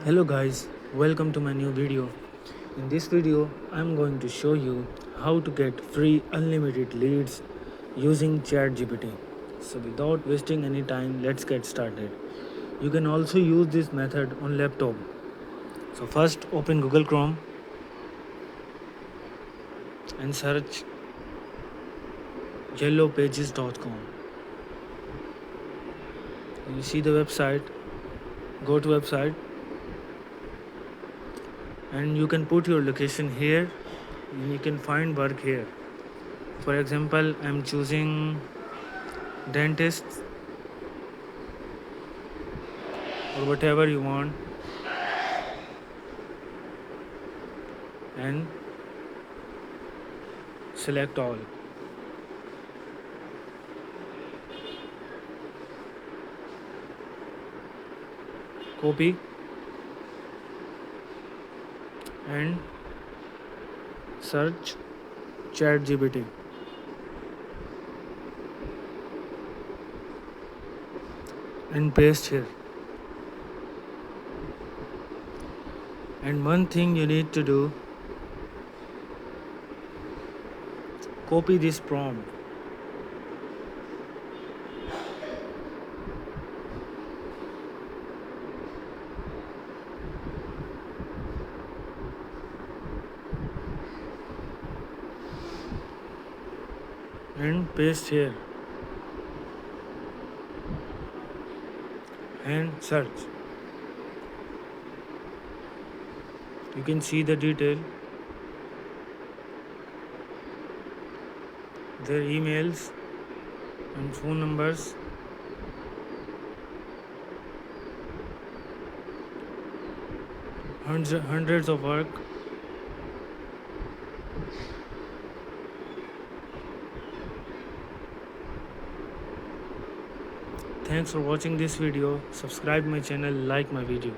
Hello guys, welcome to my new video. In this video, I'm going to show you how to get free unlimited leads using Chatgpt. So without wasting any time, let's get started. You can also use this method on laptop. So first open Google Chrome and search yellowpages.com. You see the website, go to website and you can put your location here and you can find work here. For example, I'm choosing dentist or whatever you want and select all. Copy and search ChatGPT and paste here. And one thing you need to do, copy this prompt and paste here and search. You can see the detail, their emails and phone numbers, hundreds of work. Thanks for watching this video. Subscribe my channel, like my video.